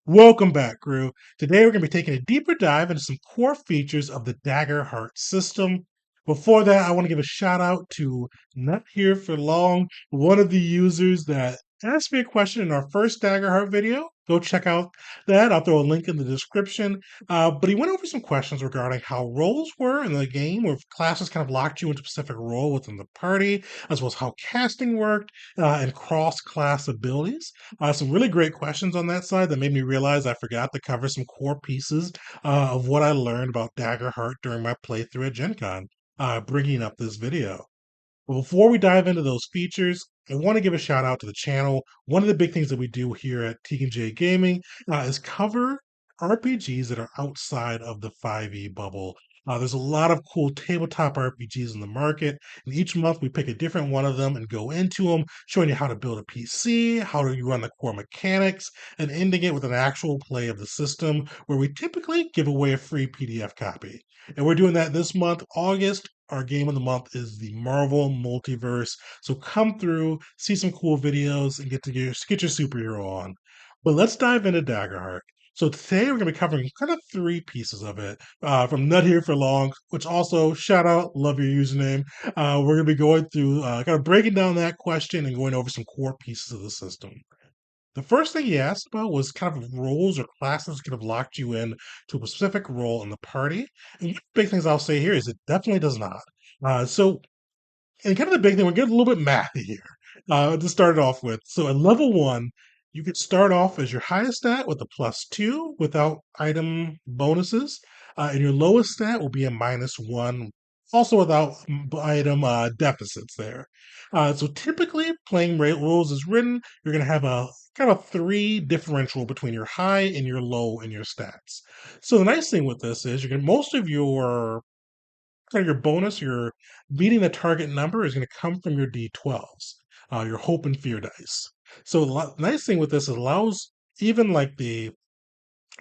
Welcome back, crew. Today we're going to be taking a deeper dive into some core features of the Daggerheart system. Before that, I want to give a shout out to Not Here for Long, one of the users that asked me a question in our first Daggerheart video. Go check out that. I'll throw a link in the description. But he went over some questions regarding how roles were in the game, where classes kind of locked you into a specific role within the party, as well as how casting worked and cross class abilities. Some really great questions on that side that made me realize I forgot to cover some core pieces of what I learned about Daggerheart during my playthrough at Gencon, bringing up this video. But before we dive into those features, I want to give a shout out to the channel. One of the big things that we do here at T&J Gaming is cover RPGs that are outside of the 5e bubble. There's a lot of cool tabletop RPGs in the market, and each month we pick a different one of them and go into them, showing you how to build a PC, how do you run the core mechanics, and ending it with an actual play of the system, where we typically give away a free PDF copy. And we're doing that this month, August. Our game of the month is the Marvel Multiverse. So come through, see some cool videos, and get your superhero on. But let's dive into Daggerheart. So today we're going to be covering kind of three pieces of it. From Not Here for Long, which also shout out, love your username. We're going to be going through kind of breaking down that question and going over some core pieces of the system. The first thing he asked about was kind of roles or classes that could have locked you in to a specific role in the party. And one of the big things I'll say here is it definitely does not. And kind of the big thing, we're getting a little bit mathy here to start it off with. So at level one, you could start off as your highest stat with a +2 without item bonuses, and your lowest stat will be a -1, also without item deficits there. So typically, playing rate rules is written, you're going to have a kind of three differential between your high and your low in your stats. So the nice thing with this is you get most of your kind of your bonus, your beating the target number is going to come from your D12s, your hope and fear dice. So the nice thing with this, it allows even like the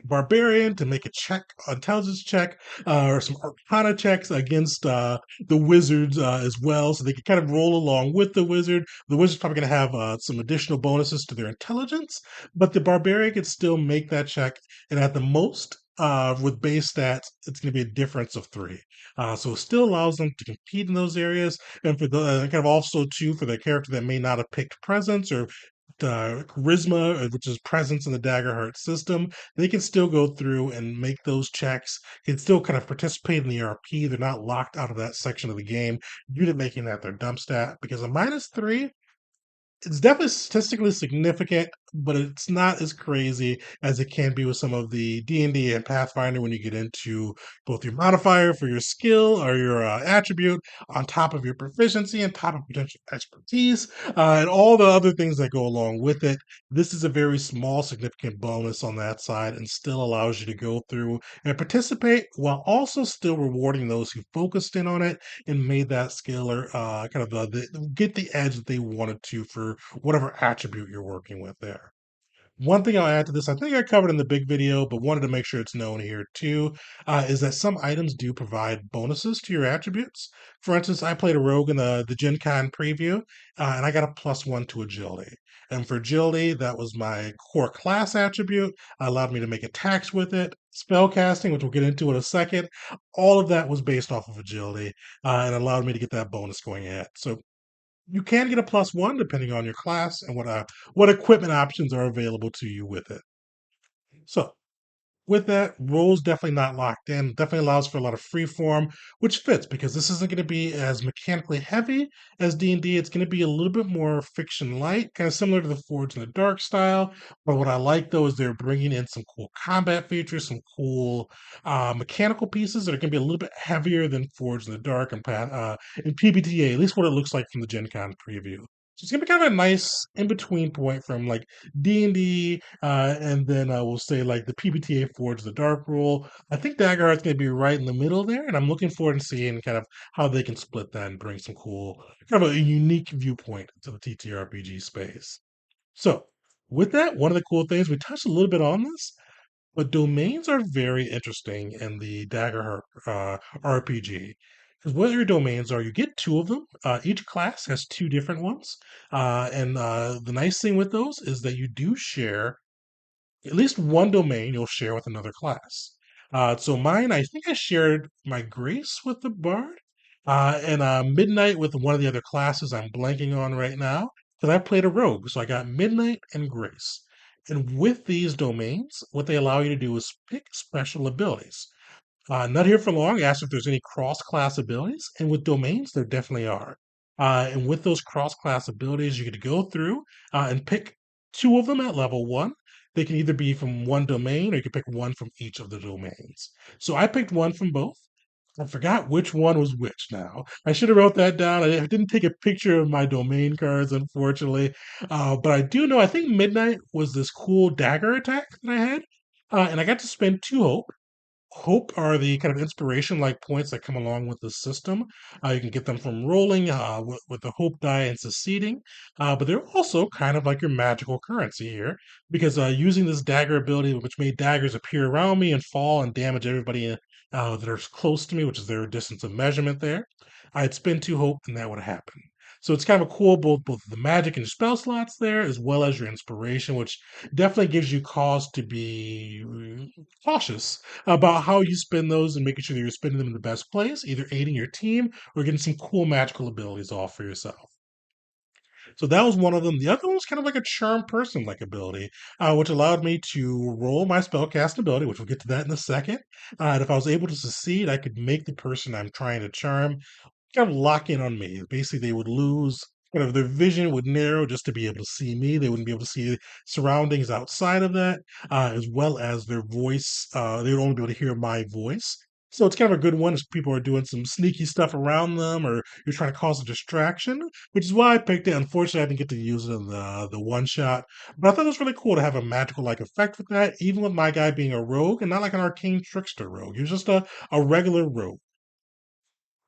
barbarian to make a check, intelligence check, or some arcana checks against the wizards as well, so they can kind of roll along with the wizard. The wizard's probably going to have some additional bonuses to their intelligence, but the barbarian can still make that check, and at the most, with base stats, it's going to be a difference of 3. So it still allows them to compete in those areas, and for the kind of also too for the character that may not have picked presence or charisma, which is presence in the Daggerheart system, they can still go through and make those checks, can still kind of participate in the RP. They're not locked out of that section of the game due to making that their dump stat, because a -3, it's definitely statistically significant, but it's not as crazy as it can be with some of the D&D and Pathfinder when you get into both your modifier for your skill or your attribute on top of your proficiency, on top of potential expertise, and all the other things that go along with it. This is a very small, significant bonus on that side and still allows you to go through and participate while also still rewarding those who focused in on it and made that skill or get the edge that they wanted to for whatever attribute you're working with there. One thing I'll add to this, I think I covered in the big video, but wanted to make sure it's known here too, is that some items do provide bonuses to your attributes. For instance, I played a rogue in the Gen Con preview, and I got a +1 to agility. And for agility, that was my core class attribute. Allowed me to make attacks with it. Spellcasting, which we'll get into in a second, all of that was based off of agility, and allowed me to get that bonus going ahead. So you can get a +1 depending on your class and what equipment options are available to you with it. So with that, roles definitely not locked in. Definitely allows for a lot of free form, which fits because this isn't going to be as mechanically heavy as D&D. It's going to be a little bit more fiction light, kind of similar to the Forge in the Dark style. But what I like though is they're bringing in some cool combat features, some cool mechanical pieces that are going to be a little bit heavier than Forge in the Dark and PBTA, at least what it looks like from the Gen Con preview. So it's gonna be kind of a nice in between point from like D&D and then I will say like the PBTA Forge the Dark Rule. I think Daggerheart's going to be right in the middle there, and I'm looking forward to seeing kind of how they can split that and bring some cool, kind of a unique viewpoint to the TTRPG space. So, with that, one of the cool things we touched a little bit on this, but domains are very interesting in the Daggerheart RPG. Because what your domains are, you get two of them. Each class has two different ones. And the nice thing with those is that you do share at least one domain you'll share with another class. So mine, I think I shared my Grace with the Bard, and Midnight with one of the other classes I'm blanking on right now, because I played a rogue. So I got Midnight and Grace. And with these domains, what they allow you to do is pick special abilities. Not here for long. Asked if there's any cross-class abilities, and with domains, there definitely are. And with those cross-class abilities, you get to go through and pick two of them at level one. They can either be from one domain, or you can pick one from each of the domains. So I picked one from both. I forgot which one was which now. I should have wrote that down. I didn't take a picture of my domain cards, unfortunately. But I do know, I think Midnight was this cool dagger attack that I had. And I got to spend two hope are the kind of inspiration like points that come along with the system. You can get them from rolling with the hope die and succeeding, but they're also kind of like your magical currency here because using this dagger ability, which made daggers appear around me and fall and damage everybody that are close to me, which is their distance of measurement there, I'd spend two hope and that would happen. So it's kind of a cool both the magic and your spell slots there, as well as your inspiration, which definitely gives you cause to be cautious about how you spend those and making sure that you're spending them in the best place, either aiding your team or getting some cool magical abilities off for yourself. So that was one of them. The other one was kind of like a charm person like ability, which allowed me to roll my spellcasting ability, which we'll get to that in a second. And if I was able to succeed, I could make the person I'm trying to charm kind of lock in on me. Basically, they would lose kind of their vision would narrow just to be able to see me. They wouldn't be able to see surroundings outside of that, as well as their voice. They would only be able to hear my voice. So it's kind of a good one if people are doing some sneaky stuff around them or you're trying to cause a distraction, which is why I picked it. Unfortunately, I didn't get to use it in the one shot, but I thought it was really cool to have a magical like effect with that, even with my guy being a rogue and not like an arcane trickster rogue. He was just a regular rogue.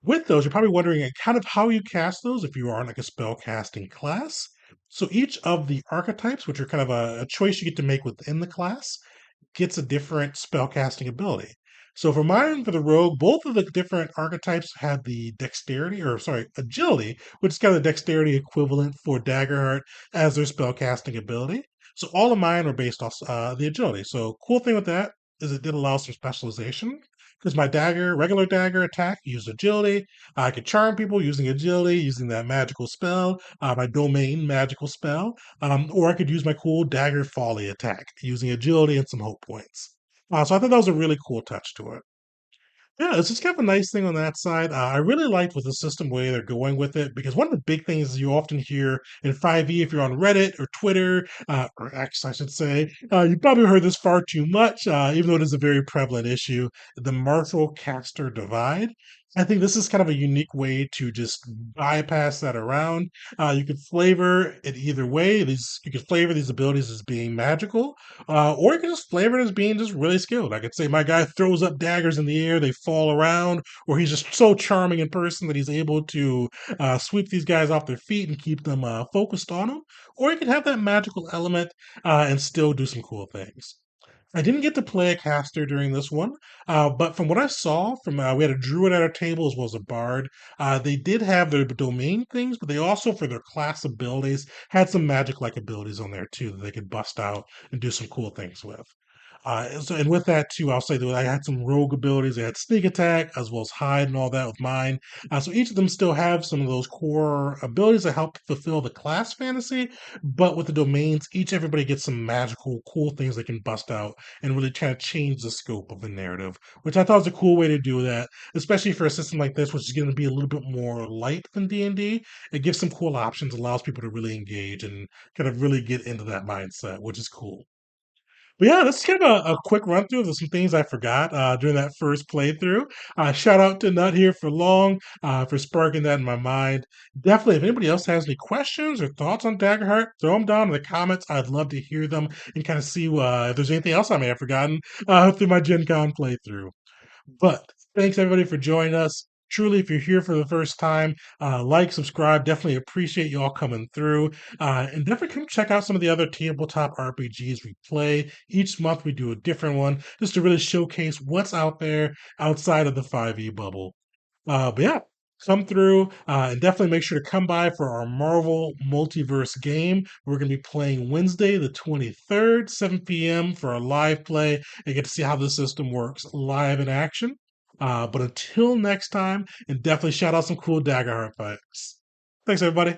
With those, you're probably wondering kind of how you cast those if you are on like a spell casting class. So each of the archetypes, which are kind of a choice you get to make within the class, gets a different spellcasting ability. So for mine, for the rogue, both of the different archetypes have the dexterity, or sorry, agility, which is kind of the dexterity equivalent for Daggerheart as their spellcasting ability. So all of mine are based off the agility. So cool thing with that is it did allow some specialization because my dagger, regular dagger attack, used agility. I could charm people using agility, using that magical spell, my domain magical spell. Or I could use my cool dagger folly attack using agility and some hope points. So I thought that was a really cool touch to it. Yeah, it's just kind of a nice thing on that side. I really liked with the system way they're going with it because one of the big things you often hear in 5e, if you're on Reddit or Twitter, or X, I should say, you probably heard this far too much, even though it is a very prevalent issue, the martial caster divide. I think this is kind of a unique way to just bypass that around. You could flavor it either way. You could flavor these abilities as being magical, or you can just flavor it as being just really skilled. I could say my guy throws up daggers in the air, they fall around, or he's just so charming in person that he's able to sweep these guys off their feet and keep them focused on them. Or you could have that magical element and still do some cool things. I didn't get to play a caster during this one, but from what I saw, from we had a druid at our table as well as a bard. They did have their domain things, but they also, for their class abilities, had some magic-like abilities on there too that they could bust out and do some cool things with. And with that too, I'll say that I had some rogue abilities. I had sneak attack as well as hide and all that with mine. So each of them still have some of those core abilities that help fulfill the class fantasy. But with the domains, everybody gets some magical, cool things they can bust out and really kind of change the scope of the narrative, which I thought was a cool way to do that, especially for a system like this, which is going to be a little bit more light than D&D. It gives some cool options, allows people to really engage and kind of really get into that mindset, which is cool. But yeah, this is kind of a quick run through of some things I forgot during that first playthrough. Shout out to Nut here for long for sparking that in my mind. Definitely, if anybody else has any questions or thoughts on Daggerheart, throw them down in the comments. I'd love to hear them and kind of see if there's anything else I may have forgotten through my Gen Con playthrough. But thanks everybody for joining us. Truly, if you're here for the first time, like, subscribe. Definitely appreciate you all coming through. And definitely come check out some of the other tabletop RPGs we play. Each month we do a different one just to really showcase what's out there outside of the 5e bubble. But yeah, come through and definitely make sure to come by for our Marvel Multiverse game. We're going to be playing Wednesday, the 23rd, 7 p.m. for our live play and get to see how the system works live in action. But until next time, and definitely shout out some cool Daggerheart fights. Thanks, everybody.